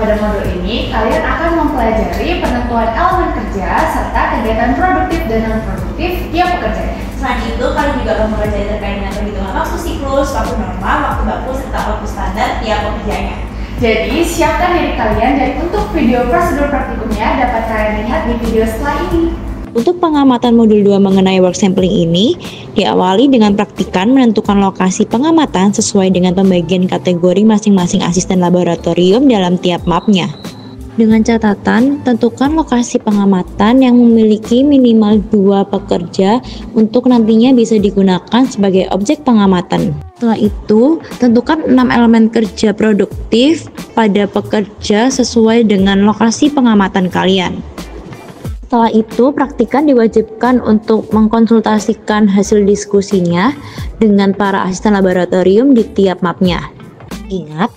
Pada modul ini, kalian akan mempelajari penentuan elemen kerja serta kegiatan produktif dan non-produktif tiap pekerjanya. Selain itu, kalian juga akan mempelajari terkait dengan perhitungan waktu siklus, waktu normal, waktu baku, serta waktu standar tiap pekerjaannya. Jadi, siapkan diri kalian dan untuk video prosedur praktikumnya dapat kalian lihat di video setelah ini. Untuk pengamatan modul 2 mengenai work sampling ini, diawali dengan praktikan menentukan lokasi pengamatan sesuai dengan pembagian kategori masing-masing asisten laboratorium dalam tiap mapnya. Dengan catatan, tentukan lokasi pengamatan yang memiliki minimal 2 pekerja untuk nantinya bisa digunakan sebagai objek pengamatan. Setelah itu, tentukan 6 elemen kerja produktif pada pekerja sesuai dengan lokasi pengamatan kalian. Setelah itu, praktikan diwajibkan untuk mengkonsultasikan hasil diskusinya dengan para asisten laboratorium di tiap mapnya. Ingat,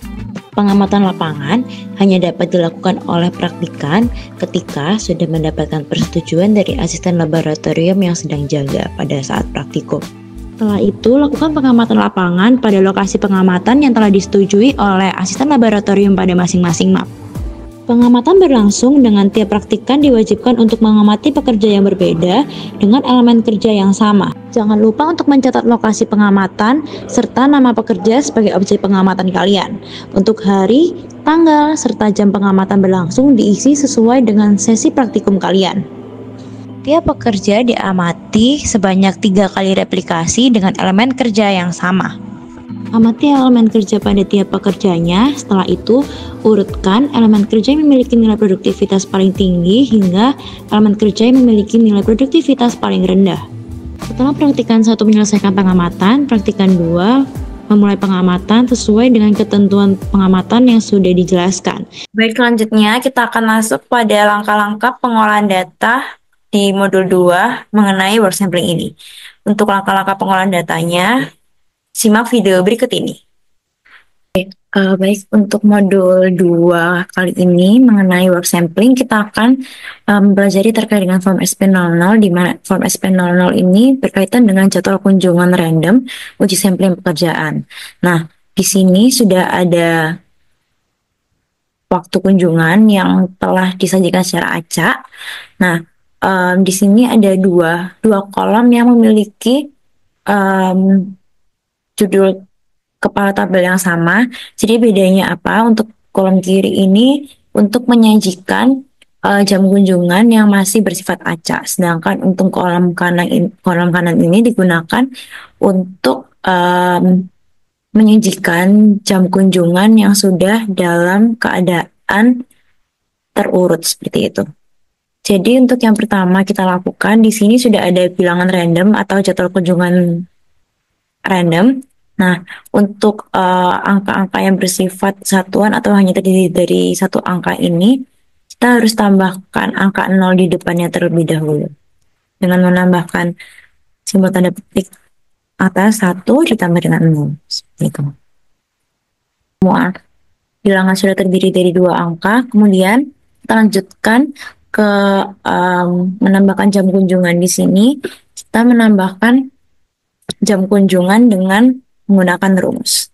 pengamatan lapangan hanya dapat dilakukan oleh praktikan ketika sudah mendapatkan persetujuan dari asisten laboratorium yang sedang jaga pada saat praktikum. Setelah itu, lakukan pengamatan lapangan pada lokasi pengamatan yang telah disetujui oleh asisten laboratorium pada masing-masing map. Pengamatan berlangsung dengan tiap praktikan diwajibkan untuk mengamati pekerja yang berbeda dengan elemen kerja yang sama. Jangan lupa untuk mencatat lokasi pengamatan serta nama pekerja sebagai objek pengamatan kalian. Untuk hari, tanggal, serta jam pengamatan berlangsung diisi sesuai dengan sesi praktikum kalian. Tiap pekerja diamati sebanyak 3 kali replikasi dengan elemen kerja yang sama. Amati elemen kerja pada tiap pekerjanya. Setelah itu, urutkan elemen kerja yang memiliki nilai produktivitas paling tinggi hingga elemen kerja yang memiliki nilai produktivitas paling rendah. Setelah praktikan 1 menyelesaikan pengamatan, praktikan 2 memulai pengamatan sesuai dengan ketentuan pengamatan yang sudah dijelaskan. Baik, selanjutnya kita akan masuk pada langkah-langkah pengolahan data di modul 2 mengenai work sampling ini. Untuk langkah-langkah pengolahan datanya, simak video berikut ini. Baik, untuk modul 2 kali ini mengenai work sampling, kita akan mempelajari terkait dengan form SP00, di mana form SP00 ini berkaitan dengan jadwal kunjungan random uji sampling pekerjaan. Nah, di sini sudah ada waktu kunjungan yang telah disajikan secara acak. Nah, di sini ada dua kolom yang memiliki judul kepala tabel yang sama. Jadi bedanya apa? Untuk kolom kiri ini untuk menyajikan jam kunjungan yang masih bersifat acak, sedangkan untuk kolom kanan ini digunakan untuk menyajikan jam kunjungan yang sudah dalam keadaan terurut seperti itu. Jadi untuk yang pertama kita lakukan di sini sudah ada bilangan random atau jadwal kunjungan random. Nah, untuk angka-angka yang bersifat satuan atau hanya terdiri dari satu angka ini, kita harus tambahkan angka 0 di depannya terlebih dahulu. Dengan menambahkan simbol tanda petik atas 1 ditambah dengan 0. Seperti itu. Semua bilangan sudah terdiri dari 2 angka, kemudian kita lanjutkan ke menambahkan jam kunjungan. Di sini kita menambahkan jam kunjungan dengan menggunakan rumus.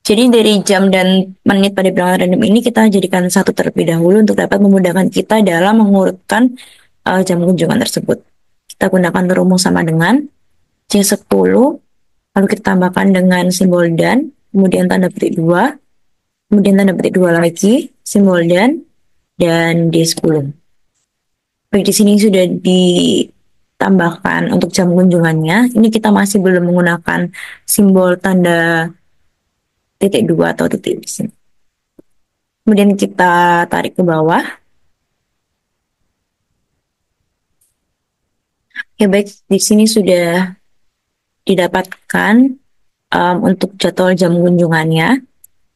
Jadi dari jam dan menit pada bilangan random ini kita jadikan 1 terlebih dahulu untuk dapat memudahkan kita dalam mengurutkan jam kunjungan tersebut. Kita gunakan rumus sama dengan C10, lalu kita tambahkan dengan simbol dan, kemudian tanda petik 2, kemudian tanda petik 2 lagi, simbol dan D10. Baik, di sini sudah ditambahkan untuk jam kunjungannya. Ini kita masih belum menggunakan simbol tanda titik 2 atau titik di sini. Kemudian kita tarik ke bawah. Ya baik, di sini sudah didapatkan untuk jadwal jam kunjungannya.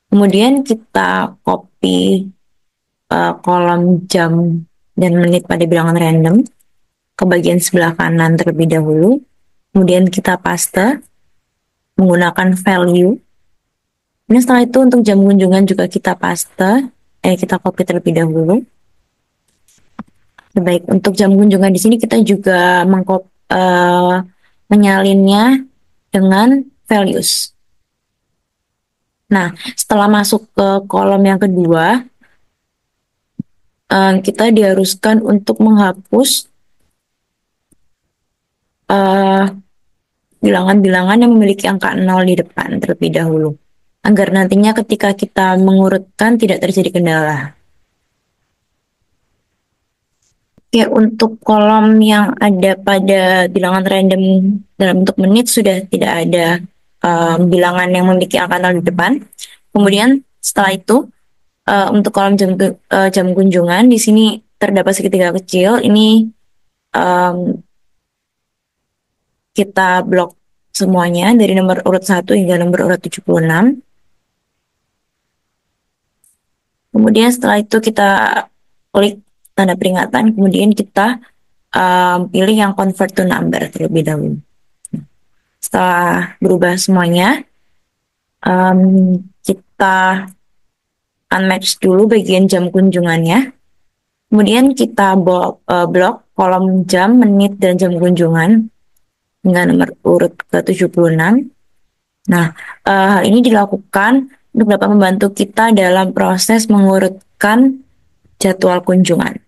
Kemudian kita copy kolom jam dan menit pada bilangan random ke bagian sebelah kanan terlebih dahulu. Kemudian kita paste menggunakan value. Ini setelah itu untuk jam kunjungan juga kita paste, kita copy terlebih dahulu. Baik, untuk jam kunjungan di sini kita juga menyalinnya dengan values. Nah, setelah masuk ke kolom yang kedua, kita diharuskan untuk menghapus bilangan-bilangan yang memiliki angka 0 di depan terlebih dahulu, agar nantinya ketika kita mengurutkan tidak terjadi kendala. Oke, untuk kolom yang ada pada bilangan random dalam bentuk menit sudah tidak ada bilangan yang memiliki angka 0 di depan. Kemudian setelah itu untuk kolom jam kunjungan di sini terdapat segitiga kecil. Ini kita blok semuanya dari nomor urut 1 hingga nomor urut 76. Kemudian setelah itu kita klik tanda peringatan, kemudian kita pilih yang convert to number terlebih dahulu. Setelah berubah semuanya, kita unmatch dulu bagian jam kunjungannya. Kemudian kita blok kolom jam, menit, dan jam kunjungan hingga nomor urut ke-76. Nah, hal ini dilakukan untuk dapat membantu kita dalam proses mengurutkan jadwal kunjungan.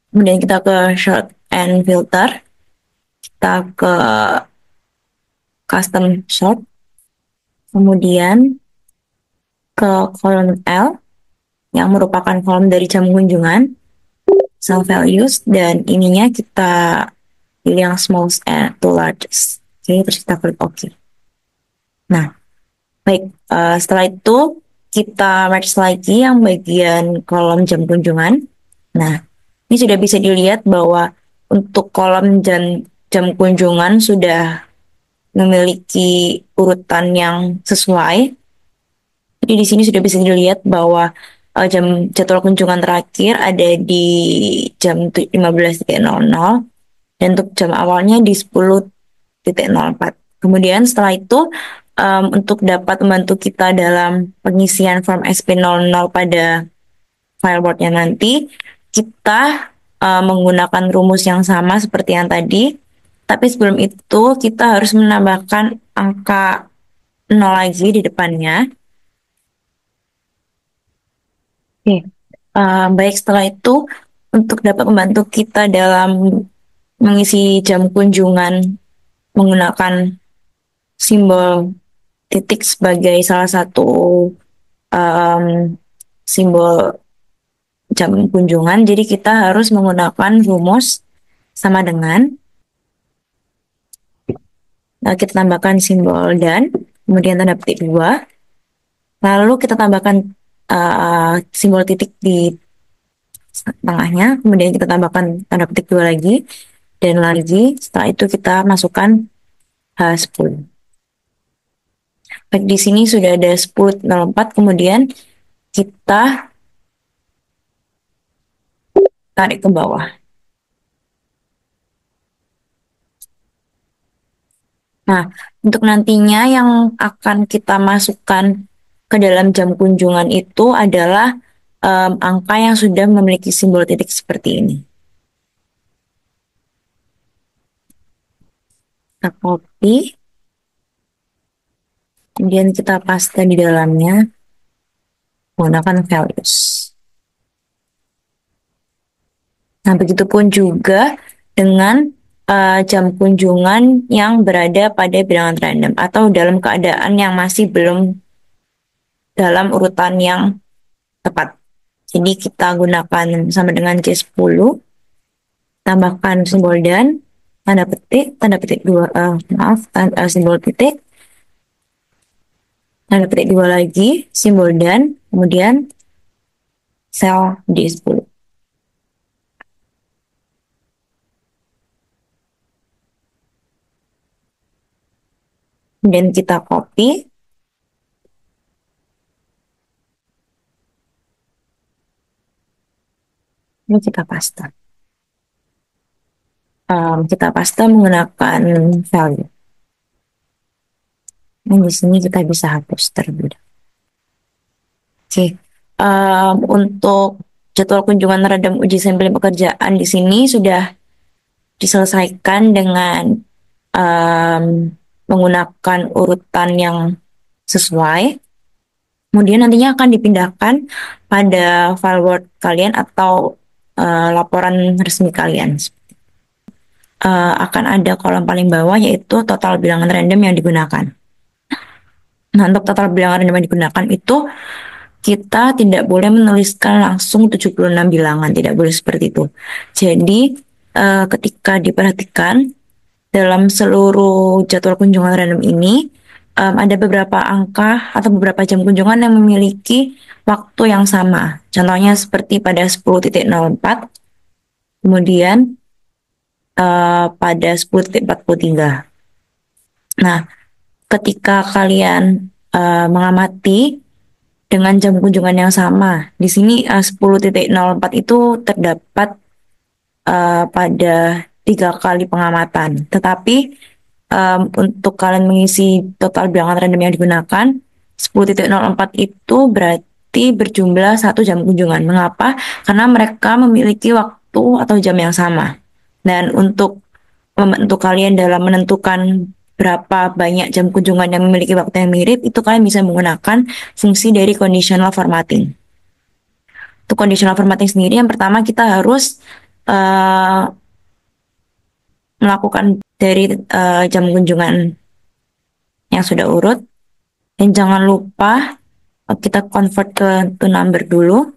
Kemudian kita ke Sort and Filter, kita ke Custom Sort, kemudian ke kolom L, yang merupakan kolom dari jam kunjungan, Self Values, dan ininya kita pilih yang smallest to largest. Oke, terus kita klik OK. Nah, baik, setelah itu kita match lagi yang bagian kolom jam kunjungan. Nah, ini sudah bisa dilihat bahwa untuk kolom jam kunjungan sudah memiliki urutan yang sesuai. Jadi di sini sudah bisa dilihat bahwa jadwal kunjungan terakhir ada di jam 15.00 dan untuk jam awalnya di 10.04. Kemudian setelah itu untuk dapat membantu kita dalam pengisian form SP00 pada fileboardnya nanti, kita menggunakan rumus yang sama seperti yang tadi, tapi sebelum itu kita harus menambahkan angka 0 lagi di depannya. Oke, baik, setelah itu untuk dapat membantu kita dalam mengisi jam kunjungan menggunakan simbol titik sebagai salah satu simbol jam kunjungan, jadi kita harus menggunakan rumus sama dengan, kita tambahkan simbol dan, kemudian tanda petik 2, lalu kita tambahkan simbol titik di tengahnya, kemudian kita tambahkan tanda petik 2 lagi, dan lagi setelah itu kita masukkan H10. Baik, di sini sudah ada 10.04, kemudian kita tarik ke bawah. Nah, untuk nantinya yang akan kita masukkan ke dalam jam kunjungan itu adalah angka yang sudah memiliki simbol titik seperti ini. Kita copy, kemudian kita paste di dalamnya menggunakan values. Nah, begitupun juga dengan jam kunjungan yang berada pada bilangan random atau dalam keadaan yang masih belum dalam urutan yang tepat. Jadi kita gunakan sama dengan C10, tambahkan simbol dan, tanda petik 2, simbol titik, tanda petik 2 lagi, simbol dan, kemudian sel D10. Kemudian kita copy, ini kita paste. Kita paste menggunakan value. Nah, di sini kita bisa hapus terlebih dahulu. Oke, untuk jadwal kunjungan random uji sampling pekerjaan di sini sudah diselesaikan dengan menggunakan urutan yang sesuai. Kemudian nantinya akan dipindahkan pada file Word kalian atau laporan resmi kalian. Akan ada kolom paling bawah yaitu total bilangan random yang digunakan. Nah, untuk total bilangan random yang digunakan itu kita tidak boleh menuliskan langsung 76 bilangan, tidak boleh seperti itu. Jadi, ketika diperhatikan dalam seluruh jadwal kunjungan random ini, ada beberapa angka atau beberapa jam kunjungan yang memiliki waktu yang sama. Contohnya seperti pada 10.04, kemudian pada 10.43. Nah, ketika kalian mengamati dengan jam kunjungan yang sama, di sini 10.04 itu terdapat pada 3 kali pengamatan. Tetapi untuk kalian mengisi total bilangan random yang digunakan, 10.04 itu berarti berjumlah 1 jam kunjungan. Mengapa? Karena mereka memiliki waktu atau jam yang sama. Dan untuk membantu kalian dalam menentukan berapa banyak jam kunjungan yang memiliki waktu yang mirip, itu kalian bisa menggunakan fungsi dari conditional formatting. Untuk conditional formatting sendiri, yang pertama kita harus melakukan dari jam kunjungan yang sudah urut, dan jangan lupa kita convert ke to number dulu.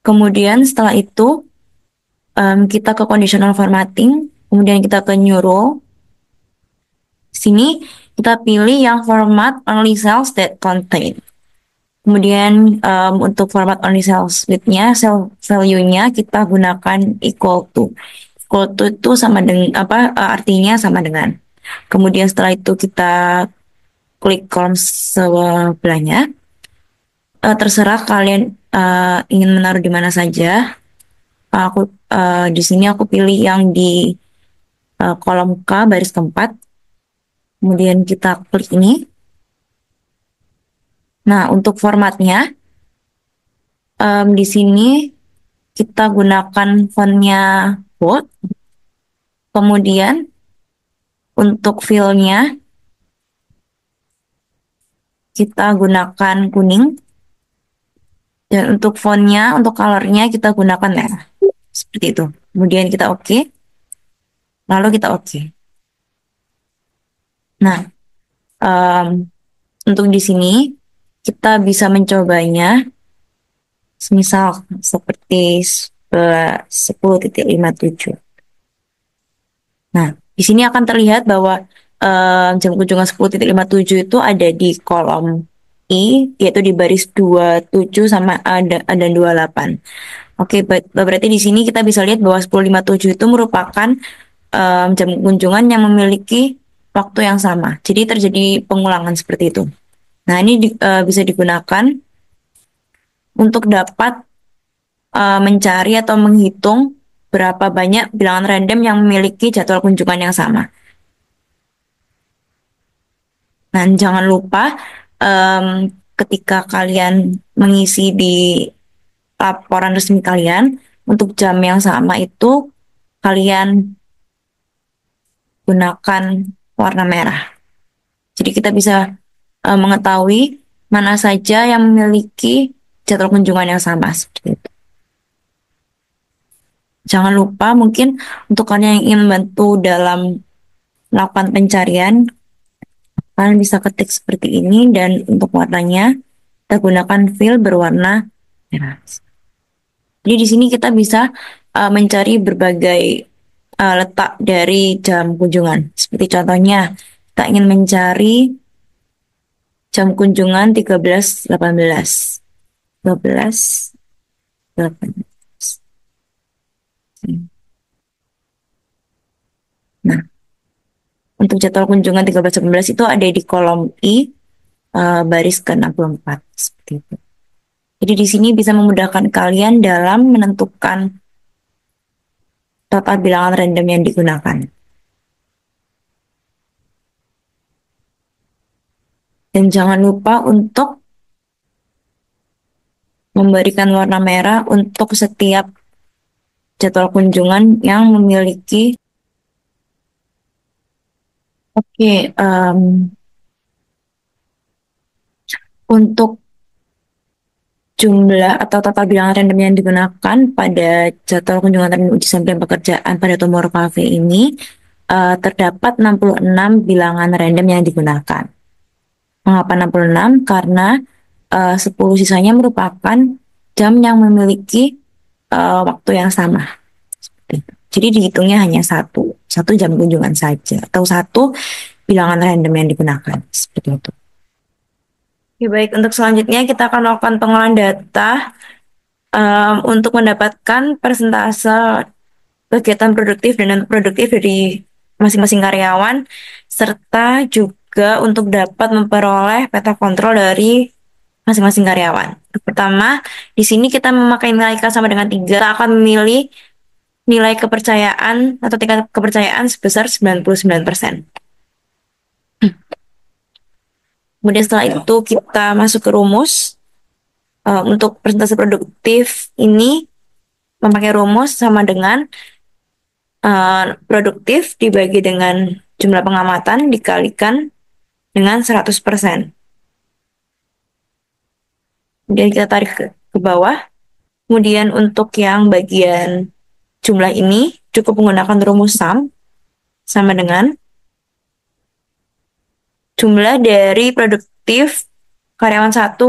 Kemudian setelah itu kita ke conditional formatting, kemudian kita ke new row. Sini kita pilih yang format only cells that contain. Kemudian untuk format only cells width-nya, cell value-nya kita gunakan equal to. Equal to itu sama dengan artinya sama dengan. Kemudian setelah itu kita klik kolom sebelahnya. Terserah kalian ingin menaruh di mana saja. Aku di sini aku pilih yang di kolom K baris keempat. Kemudian kita klik ini. Nah, untuk formatnya di sini kita gunakan fontnya bold. Kemudian untuk fill-nya kita gunakan kuning. Dan untuk fontnya, untuk color-nya kita gunakan merah. Seperti itu. Kemudian kita oke. Lalu kita oke. Nah, untuk di sini kita bisa mencobanya semisal seperti 10.57. Nah, di sini akan terlihat bahwa jam kunjungan 10.57 itu ada di kolom I, yaitu di baris 27 sama dan 28. Oke, berarti di sini kita bisa lihat bahwa 10.57 itu merupakan jam kunjungan yang memiliki waktu yang sama. Jadi terjadi pengulangan seperti itu. Nah, ini bisa digunakan untuk dapat mencari atau menghitung berapa banyak bilangan random yang memiliki jadwal kunjungan yang sama. Nah, jangan lupa ketika kalian mengisi di laporan resmi kalian, untuk jam yang sama itu kalian gunakan warna merah. Jadi kita bisa mengetahui mana saja yang memiliki jadwal kunjungan yang sama seperti itu. Jangan lupa mungkin untuk kalian yang ingin membantu dalam melakukan pencarian, kalian bisa ketik seperti ini dan untuk warnanya kita gunakan fill berwarna merah. Jadi di sini kita bisa mencari berbagai letak dari jam kunjungan. Seperti contohnya kita ingin mencari jam kunjungan 13.18. 12.18. Nah, untuk jadwal kunjungan 13.18 itu ada di kolom I baris ke-64 seperti itu. Jadi di sini bisa memudahkan kalian dalam menentukan total bilangan random yang digunakan. Dan jangan lupa untuk memberikan warna merah untuk setiap jadwal kunjungan yang memiliki untuk jumlah atau total bilangan random yang digunakan pada jadwal kunjungan dan uji sampling pekerjaan pada Tomorrow Cafe ini terdapat 66 bilangan random yang digunakan. Mengapa 66? Karena 10 sisanya merupakan jam yang memiliki waktu yang sama. Jadi dihitungnya hanya satu jam kunjungan saja atau satu bilangan random yang digunakan. Seperti itu. Oke, baik, untuk selanjutnya kita akan melakukan pengolahan data untuk mendapatkan persentase kegiatan produktif dan non produktif dari masing-masing karyawan, serta juga untuk dapat memperoleh peta kontrol dari masing-masing karyawan. Pertama, di sini kita memakai nilai K sama dengan 3, kita akan memilih nilai kepercayaan atau tingkat kepercayaan sebesar 99%. Kemudian setelah itu kita masuk ke rumus. Untuk persentase produktif ini memakai rumus sama dengan produktif dibagi dengan jumlah pengamatan dikalikan dengan 100%. Kemudian kita tarik ke bawah. Kemudian untuk yang bagian jumlah ini cukup menggunakan rumus sum sama dengan jumlah dari produktif karyawan 1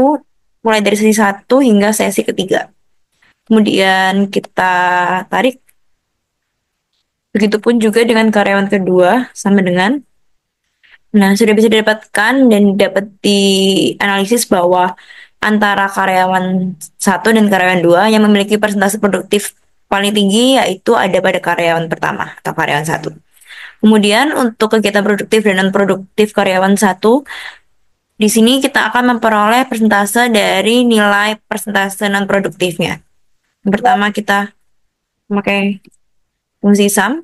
mulai dari sesi 1 hingga sesi ketiga. Kemudian kita tarik. Begitupun juga dengan karyawan kedua sama dengan. Nah, sudah bisa didapatkan dan dapat dianalisis bahwa antara karyawan 1 dan karyawan 2 yang memiliki persentase produktif paling tinggi yaitu ada pada karyawan pertama atau karyawan 1. Kemudian untuk kegiatan produktif dan non produktif karyawan 1, di sini kita akan memperoleh persentase dari nilai persentase non produktifnya. Yang pertama kita memakai fungsi sum.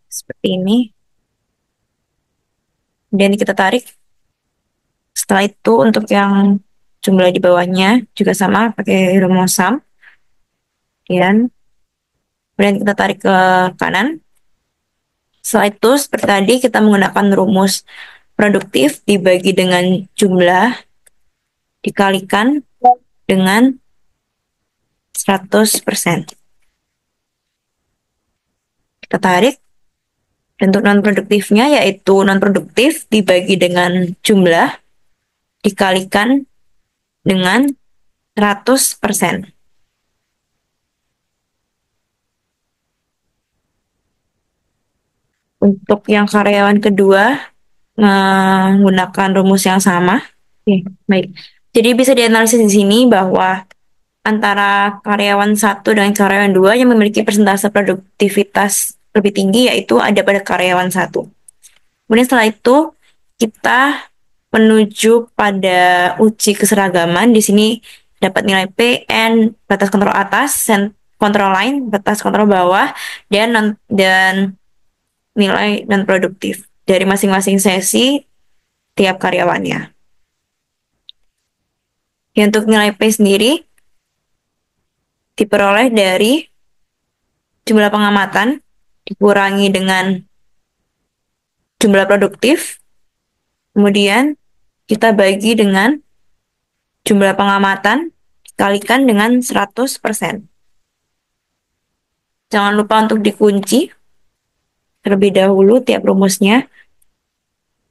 Seperti ini. Dan kita tarik. Setelah itu untuk yang jumlah di bawahnya juga sama pakai rumus sum. Kemudian kita tarik ke kanan. Setelah itu seperti tadi kita menggunakan rumus produktif dibagi dengan jumlah dikalikan dengan 100%. Kita tarik. Dan untuk non-produktifnya yaitu non-produktif dibagi dengan jumlah dikalikan dengan 100%. Untuk yang karyawan kedua menggunakan rumus yang sama. Oke, baik. Jadi bisa dianalisis di sini bahwa antara karyawan 1 dan karyawan 2 yang memiliki persentase produktivitas lebih tinggi yaitu ada pada karyawan 1. Kemudian setelah itu kita menuju pada uji keseragaman. Di sini dapat nilai PN batas kontrol atas, kontrol line batas kontrol bawah, dan nilai non produktif dari masing-masing sesi tiap karyawannya. Ya, untuk nilai P sendiri diperoleh dari jumlah pengamatan dikurangi dengan jumlah produktif, kemudian kita bagi dengan jumlah pengamatan dikalikan dengan 100%. Jangan lupa untuk dikunci terlebih dahulu tiap rumusnya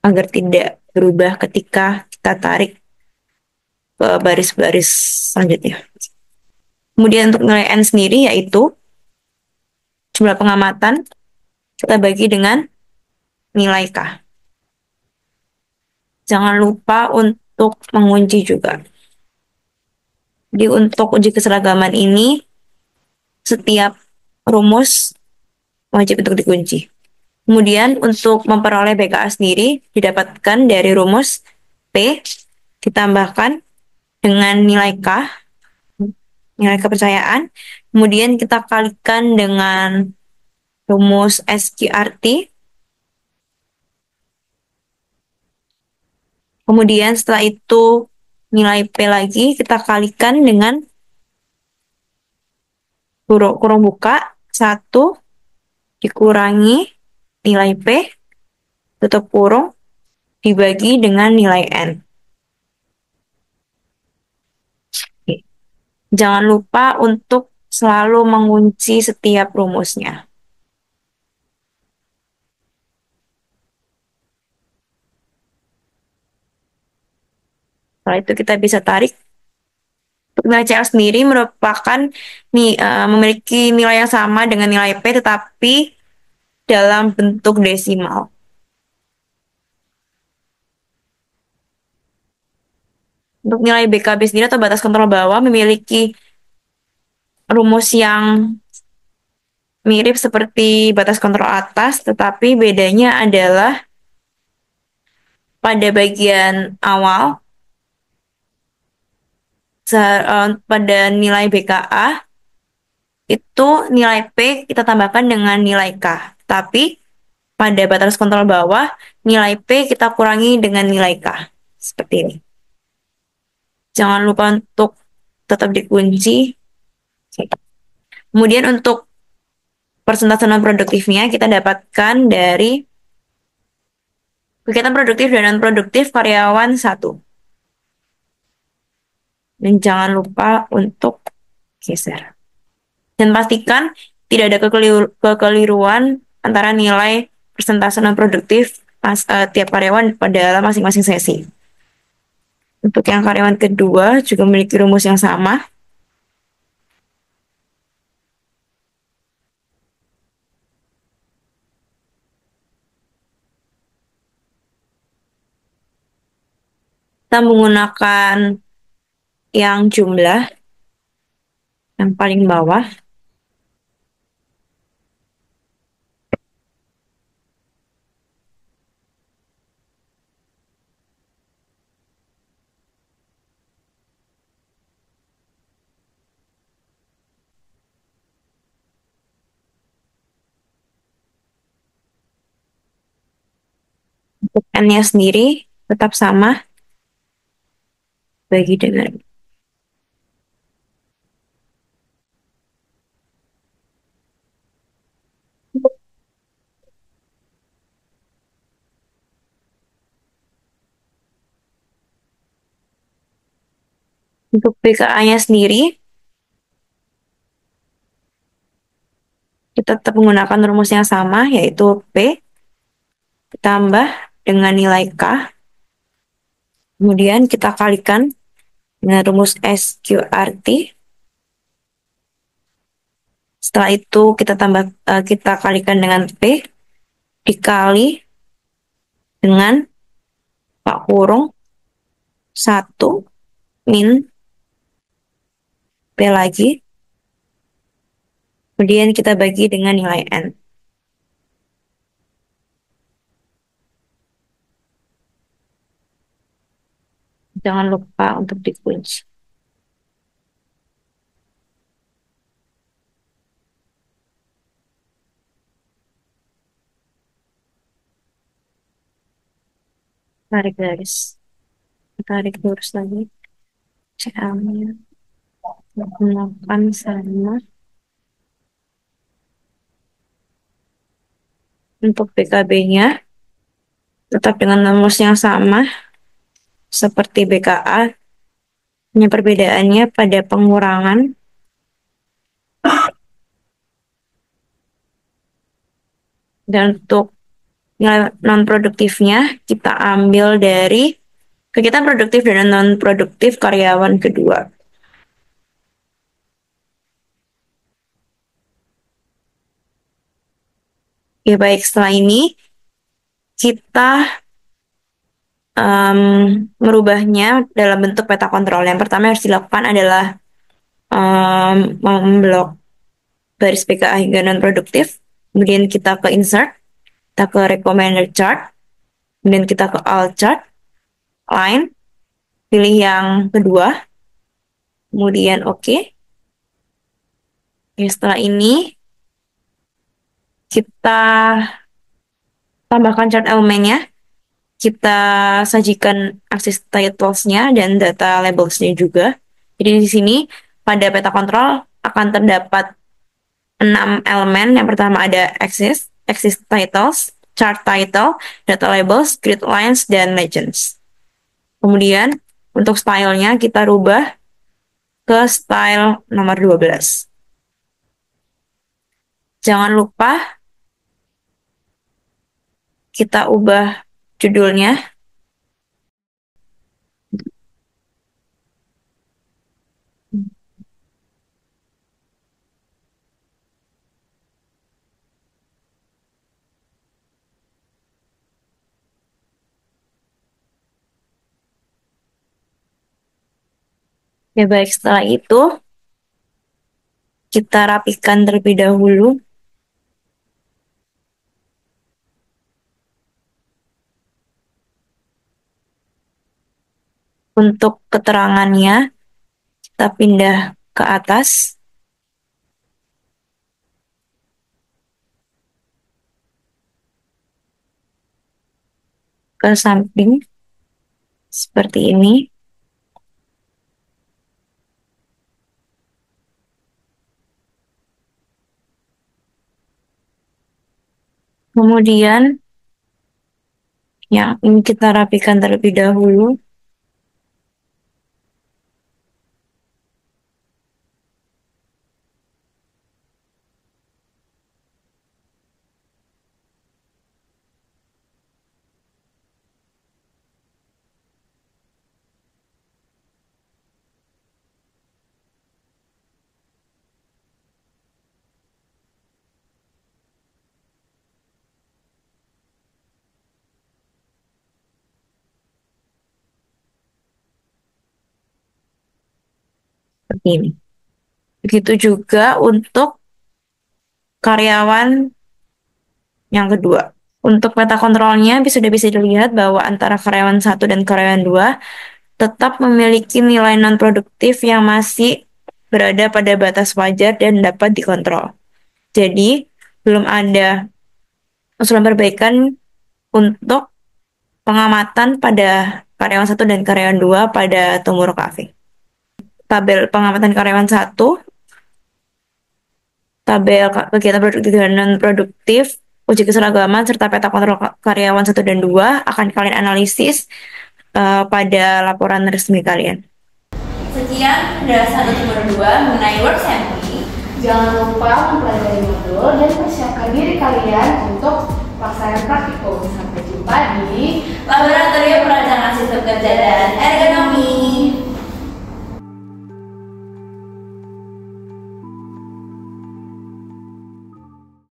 agar tidak berubah ketika kita tarik ke baris-baris selanjutnya. Kemudian untuk nilai N sendiri yaitu jumlah pengamatan kita bagi dengan nilai K. Jangan lupa untuk mengunci juga. Jadi untuk uji keseragaman ini setiap rumus wajib untuk dikunci. Kemudian untuk memperoleh BKA sendiri didapatkan dari rumus P ditambahkan dengan nilai K, nilai kepercayaan. Kemudian kita kalikan dengan rumus SQRT. Kemudian setelah itu nilai P lagi kita kalikan dengan kurung buka 1 dikurangi nilai P tutup kurung dibagi dengan nilai N. Jangan lupa untuk selalu mengunci setiap rumusnya. Setelah itu kita bisa tarik. Untuk nilai CL sendiri merupakan memiliki nilai yang sama dengan nilai P, tetapi dalam bentuk desimal. Untuk nilai BKB sendiri atau batas kontrol bawah memiliki rumus yang mirip seperti batas kontrol atas, tetapi bedanya adalah pada bagian awal, pada nilai BKA, itu nilai P kita tambahkan dengan nilai K. Tapi pada batas kontrol bawah, nilai P kita kurangi dengan nilai K. Seperti ini. Jangan lupa untuk tetap dikunci. Kemudian untuk persentase non-produktifnya kita dapatkan dari kegiatan produktif dan non-produktif karyawan 1. Dan jangan lupa untuk geser. Dan pastikan tidak ada kekeliruan antara nilai persentase non-produktif tiap karyawan pada masing-masing sesi. Untuk yang karyawan kedua juga memiliki rumus yang sama. Kita menggunakan yang jumlah yang paling bawah. Untuk N-nya sendiri tetap sama, bagi dengan untuk BKA-nya sendiri kita tetap menggunakan rumus yang sama, yaitu P ditambah dengan nilai K. Kemudian kita kalikan dengan rumus SQRT. Setelah itu kita kalikan dengan P dikali dengan Pak kurung 1 min P lagi. Kemudian kita bagi dengan nilai N. Jangan lupa untuk dikunci. Tarik garis. Tarik lurus lagi. CL-nya. Menggunakan sama. Untuk PKB-nya tetap dengan rumus yang sama seperti BKA, hanya perbedaannya pada pengurangan dan untuk nilai non-produktifnya kita ambil dari kegiatan produktif dan non-produktif karyawan kedua. Ya baik, setelah ini kita merubahnya dalam bentuk peta kontrol. Yang pertama yang harus dilakukan adalah memblok baris PKA hingga non-produktif. Kemudian kita ke insert, kita ke recommended chart, kemudian kita ke all chart, line, pilih yang kedua, kemudian oke. Setelah ini kita tambahkan chart elemennya, kita sajikan akses titles-nya dan data labels-nya juga. Jadi di sini pada peta kontrol akan terdapat 6 elemen. Yang pertama ada axis titles, chart title, data labels, grid lines, dan legends. Kemudian untuk stylenya kita rubah ke style nomor 12. Jangan lupa kita ubah judulnya. Ya baik, setelah itu kita rapikan terlebih dahulu. Untuk keterangannya, kita pindah ke atas. Ke samping. Seperti ini. Kemudian, yang ini kita rapikan terlebih dahulu. Seperti ini. Begitu juga untuk karyawan yang kedua. Untuk peta kontrolnya sudah bisa dilihat bahwa antara karyawan 1 dan karyawan 2 tetap memiliki nilai non-produktif yang masih berada pada batas wajar dan dapat dikontrol. Jadi, belum ada usulan perbaikan untuk pengamatan pada karyawan 1 dan karyawan 2 pada Tomorrow Cafe. Tabel pengamatan karyawan 1, tabel kegiatan produktif dan non-produktif, uji keseragaman, serta peta kontrol karyawan 1 dan 2 akan kalian analisis pada laporan resmi kalian. Sekian penjelasan untuk nomor 2 mengenai work sampling. Jangan lupa mempelajari modul dan persiapkan diri kalian untuk pelaksanaan praktikum. Sampai jumpa di Laboratorium Perancangan Sistem Kerja dan